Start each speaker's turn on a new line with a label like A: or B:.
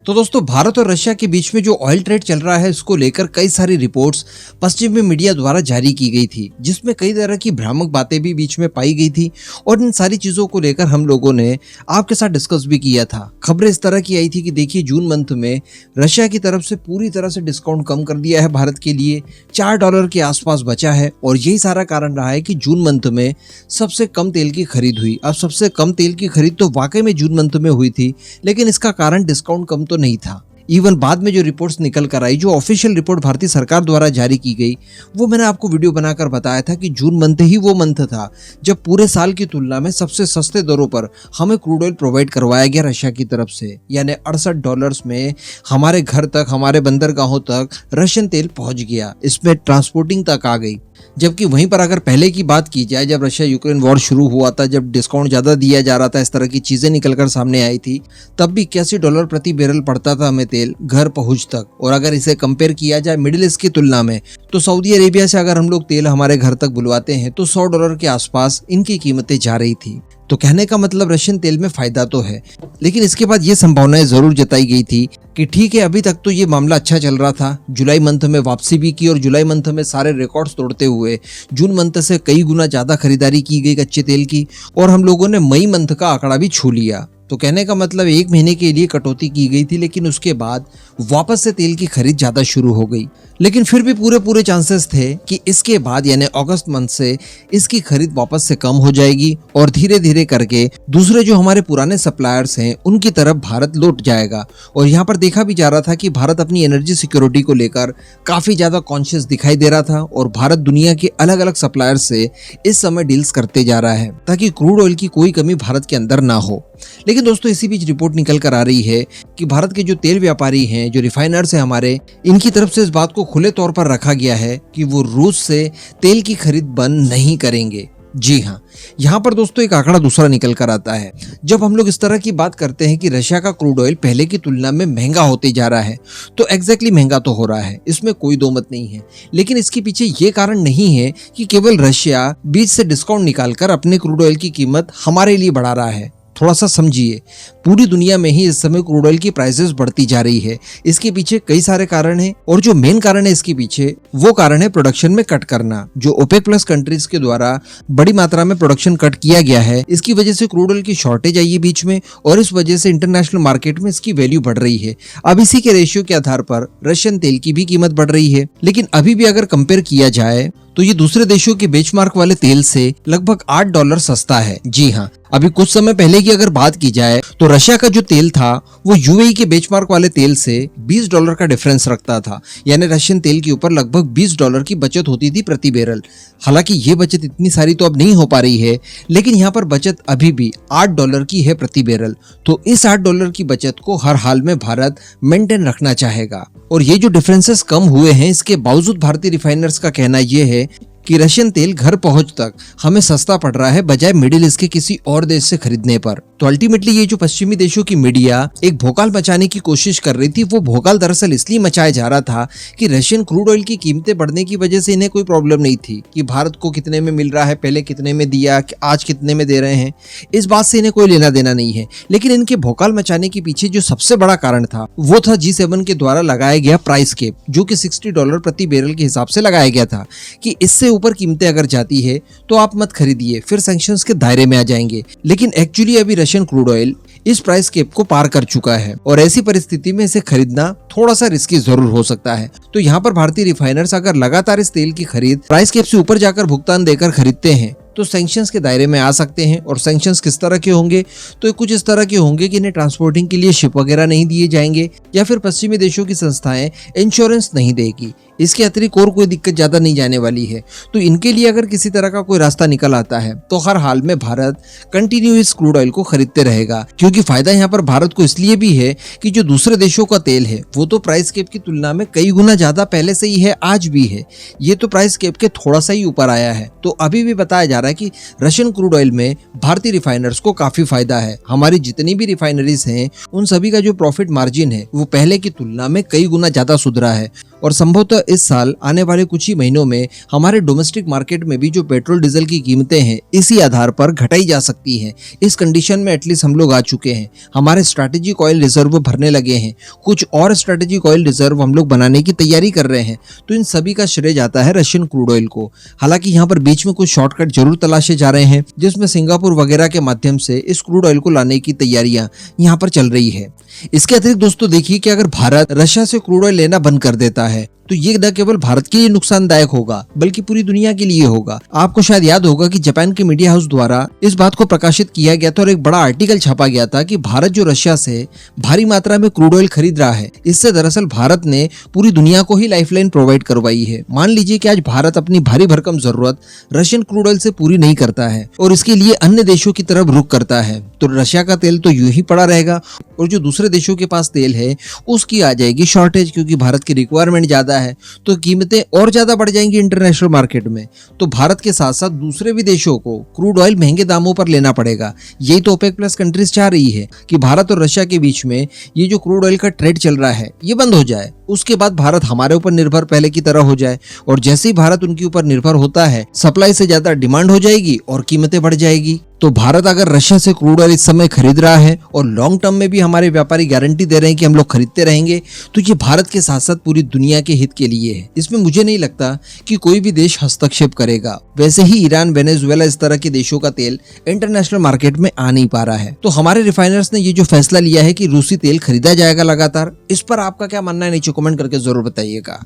A: तो दोस्तों, भारत और रशिया के बीच में जो ऑयल ट्रेड चल रहा है इसको लेकर कई सारी रिपोर्ट्स पश्चिमी मीडिया द्वारा जारी की गई थी, जिसमें कई तरह की भ्रामक बातें भी बीच में पाई गई थी। और इन सारी चीजों को लेकर हम लोगों ने आपके साथ डिस्कस भी किया था। खबरें इस तरह की आई थी कि देखिए, जून मंथ में रशिया की तरफ से पूरी तरह से डिस्काउंट कम कर दिया है भारत के लिए, $4 के आसपास बचा है। और यही सारा कारण रहा है कि जून मंथ में सबसे कम तेल की खरीद हुई। अब सबसे कम तेल की खरीद तो वाकई में जून मंथ में हुई थी, लेकिन इसका कारण डिस्काउंट कम तो नहीं था। इवन बाद में जो रिपोर्ट्स निकल कर आई, जो ऑफिशियल रिपोर्ट भारतीय सरकार द्वारा जारी की गई, वो मैंने आपको वीडियो बनाकर बताया था कि जून मंथ ही वो मंथ था जब पूरे साल की तुलना में सबसे सस्ते दरों पर हमें क्रूड ऑयल प्रोवाइड करवाया गया रशिया की तरफ से। यानी $68 में हमारे घर तक, हमारे बंदरगाहों तक रशियन तेल पहुंच गया। इसमें ट्रांसपोर्टिंग तक आ गई। जबकि वहीं पर अगर पहले की बात की जाए, जब रशिया यूक्रेन वॉर शुरू हुआ था, जब डिस्काउंट ज्यादा दिया जा रहा था, इस तरह की चीजें निकलकर सामने आई थी, तब भी $81 प्रति बैरल पड़ता था हमें तेल घर पहुंच तक। और अगर इसे कंपेयर किया जाए मिडिल ईस्ट की तुलना में, तो सऊदी अरेबिया से अगर हम लोग तेल हमारे घर तक बुलवाते हैं तो $100 के आसपास इनकी कीमतें जा रही थी। तो कहने का मतलब रशियन तेल में फायदा तो है, लेकिन इसके बाद ये संभावनाएं जरूर जताई गई थी कि ठीक है, अभी तक तो ये मामला अच्छा चल रहा था। जुलाई मंथ में वापसी भी की और जुलाई मंथ में सारे रिकॉर्ड्स तोड़ते हुए जून मंथ से कई गुना ज्यादा खरीदारी की गई कच्चे तेल की, और हम लोगों ने मई मंथ का आंकड़ा भी छू लिया। तो कहने का मतलब 1 महीने के लिए कटौती की गई थी, लेकिन उसके बाद वापस से तेल की खरीद ज्यादा शुरू हो गई। लेकिन फिर भी पूरे चांसेस थे कि इसके बाद यानी अगस्त मंथ से इसकी खरीद वापस से कम हो जाएगी और धीरे धीरे करके दूसरे जो हमारे पुराने सप्लायर्स हैं उनकी तरफ भारत लौट जाएगा। और यहाँ पर देखा भी जा रहा था कि भारत अपनी एनर्जी सिक्योरिटी को लेकर काफी ज्यादा कॉन्शियस दिखाई दे रहा था और भारत दुनिया के अलग अलग सप्लायर से इस समय डील्स करते जा रहा है ताकि क्रूड ऑयल की कोई कमी भारत के अंदर ना हो। लेकिन दोस्तों, इसी बीच रिपोर्ट निकल कर आ रही है कि भारत के जो तेल व्यापारी हैं, जो रिफाइनर्स हैं हमारे, इनकी तरफ से इस बात को खुले तौर पर रखा गया है कि वो रूस से तेल की खरीद बंद नहीं करेंगे। जी हाँ, यहाँ पर दोस्तों एक आंकड़ा दूसरा निकल कर आता है। जब हम लोग इस तरह की बात करते हैं कि रशिया का क्रूड ऑयल पहले की तुलना में महंगा होते जा रहा है, तो एग्जैक्टली महंगा तो हो रहा है, इसमें कोई दो मत नहीं है। लेकिन इसके पीछे ये कारण नहीं है कि केवल रशिया बीच से डिस्काउंट निकालकर अपने क्रूड ऑयल की कीमत हमारे लिए बढ़ा रहा है। थोड़ा सा समझिए, पूरी दुनिया में ही इस समय क्रूड ऑयल की प्राइसेस बढ़ती जा रही है। इसके पीछे कई सारे कारण हैं और जो मेन कारण है इसके पीछे, वो कारण है प्रोडक्शन में कट करना। जो ओपेक प्लस कंट्रीज के द्वारा बड़ी मात्रा में प्रोडक्शन कट किया गया है, इसकी वजह से क्रूड ऑयल की शॉर्टेज आई है बीच में, और इस वजह से इंटरनेशनल मार्केट में इसकी वैल्यू बढ़ रही है। अब इसी के रेशियो के आधार पर रशियन तेल की भी कीमत बढ़ रही है। लेकिन अभी भी अगर कंपेयर किया जाए तो ये दूसरे देशों के बेंचमार्क वाले तेल से लगभग $8 सस्ता है। जी हाँ, अभी कुछ समय पहले की अगर बात की जाए तो रशिया का जो तेल था वो यूएई के बेंचमार्क वाले तेल से $20 का डिफरेंस रखता था। यानी रशियन तेल के ऊपर लगभग $20 की बचत होती थी प्रति बैरल। हालांकि ये बचत इतनी सारी तो अब नहीं हो पा रही है, लेकिन यहाँ पर बचत अभी भी $8 की है प्रति बैरल। तो इस $8 की बचत को हर हाल में भारत मेंटेन रखना चाहेगा। और ये जो डिफरेंसेस कम हुए हैं, इसके बावजूद भारतीय रिफाइनर्स का कहना ये है कि रशियन तेल घर पहुंच तक हमें सस्ता पड़ रहा है बजाय मिडिल ईस्ट के किसी और देश से खरीदने पर। तो अल्टीमेटली ये जो पश्चिमी देशों की मीडिया एक भोकाल मचाने की कोशिश कर रही थी, वो भोकाल दरअसल इसलिए मचाया जा रहा था कि रशियन क्रूड ऑयल की कीमतें बढ़ने की वजह से इन्हें कोई प्रॉब्लम नहीं थी कि भारत को कितने में मिल रहा है, पहले कितने में दिया, आज कितने में दे रहे हैं, इस बात से इन्हें कोई लेना देना नहीं है। लेकिन इनके भोकाल मचाने के पीछे जो सबसे बड़ा कारण था वो था G7 के द्वारा लगाया गया प्राइस कैप, जो कि $60 प्रति बैरल के हिसाब से लगाया गया था कि इससे ऊपर कीमतें अगर जाती है तो आप मत खरीदिए, फिर सैंक्शंस के दायरे में आ जाएंगे। लेकिन एक्चुअली अभी रशियन क्रूड ऑयल इस प्राइस कैप को पार कर चुका है और ऐसी परिस्थिति में इसे खरीदना थोड़ा सा रिस्की जरूर हो सकता है। तो यहाँ पर भारतीय रिफाइनर्स अगर लगातार इस तेल की खरीद प्राइस कैप से ऊपर जाकर भुगतान देकर खरीदते हैं तो सैंक्शंस के दायरे में आ सकते हैं। और सैंक्शंस किस तरह के होंगे, तो कुछ इस तरह के होंगे कि इन्हें ट्रांसपोर्टिंग के लिए शिप वगैरह नहीं दिए जाएंगे, या फिर पश्चिमी देशों की संस्थाएं इंश्योरेंस नहीं देगी। इसके अतिरिक्त और कोई दिक्कत ज्यादा नहीं जाने वाली है। तो इनके लिए अगर किसी तरह का कोई रास्ता निकल आता है तो हर हाल में भारत कंटिन्यू इस क्रूड ऑयल को खरीदते रहेगा, क्योंकि फायदा यहाँ पर भारत को इसलिए भी है कि जो दूसरे देशों का तेल है वो तो प्राइस कैप की तुलना में कई गुना ज्यादा पहले से ही है, आज भी है। ये तो प्राइस कैप के थोड़ा सा ही ऊपर आया है। तो अभी भी बताया जा रहा है कि रशियन क्रूड ऑयल में भारतीय रिफाइनर्स को काफी फायदा है। हमारी जितनी भी रिफाइनरीज हैं उन सभी का जो प्रॉफिट मार्जिन है वो पहले की तुलना में कई गुना ज्यादा सुधरा है। और संभवतः इस साल आने वाले कुछ ही महीनों में हमारे डोमेस्टिक मार्केट में भी जो पेट्रोल डीजल की कीमतें हैं इसी आधार पर घटाई जा सकती हैं। इस कंडीशन में एटलीस्ट हम लोग आ चुके हैं, हमारे स्ट्रैटेजिक ऑयल रिजर्व भरने लगे हैं, कुछ और स्ट्रैटेजिक ऑयल रिजर्व हम लोग बनाने की तैयारी कर रहे हैं। तो इन सभी का श्रेय जाता है रशियन क्रूड ऑयल को। हालांकि यहाँ पर बीच में कुछ शॉर्टकट जरूर तलाशे जा रहे हैं, जिसमें सिंगापुर वगैरह के माध्यम से इस क्रूड ऑयल को लाने की तैयारियां यहाँ पर चल रही है। इसके अतिरिक्त दोस्तों देखिए कि अगर भारत रशिया से क्रूड ऑयल लेना बंद कर देता है तो ये न केवल भारत के लिए नुकसानदायक होगा बल्कि पूरी दुनिया के लिए होगा। आपको शायद याद होगा कि जापान के मीडिया हाउस द्वारा इस बात को प्रकाशित किया गया था और एक बड़ा आर्टिकल छापा गया था कि भारत जो रशिया से भारी मात्रा में क्रूड ऑयल खरीद रहा है, इससे दरअसल भारत ने पूरी दुनिया को ही लाइफलाइन प्रोवाइड करवाई है। मान लीजिए कि आज भारत अपनी भारी भरकम जरूरत रशियन क्रूड ऑयल से पूरी नहीं करता है और इसके लिए अन्य देशों की तरफ रुख करता है, तो रशिया का तेल तो यूं ही पड़ा रहेगा और जो दूसरे देशों के पास तेल है उसकी आ जाएगी शॉर्टेज, क्योंकि भारत की रिक्वायरमेंट ज्यादा है तो कीमतें और ज्यादा बढ़ जाएंगी इंटरनेशनल मार्केट में। तो भारत के साथ साथ दूसरे भी देशों को क्रूड ऑयल महंगे दामों पर लेना पड़ेगा। यही तो ओपेक प्लस कंट्रीज चाह रही है कि भारत और रशिया के बीच में ये जो क्रूड ऑयल का ट्रेड चल रहा है ये बंद हो जाए, उसके बाद भारत हमारे ऊपर निर्भर पहले की तरह हो जाए और जैसे ही भारत उनके ऊपर निर्भर होता है सप्लाई से ज्यादा डिमांड हो जाएगी और कीमतें बढ़ जाएगी। तो भारत अगर रशिया से क्रूड ऑयल इस समय खरीद रहा है और लॉन्ग टर्म में भी हमारे व्यापारी गारंटी दे रहे हैं कि हम लोग खरीदते रहेंगे, तो ये भारत के साथ साथ पूरी दुनिया के हित के लिए है। इसमें मुझे नहीं लगता कि कोई भी देश हस्तक्षेप करेगा। वैसे ही ईरान, वेनेजुएला इस तरह के देशों का तेल इंटरनेशनल मार्केट में आ नहीं पा रहा है। तो हमारे रिफाइनर्स ने ये जो फैसला लिया है कि रूसी तेल खरीदा जाएगा लगातार, इस पर आपका क्या मानना है नीचे कमेंट करके जरूर बताइएगा।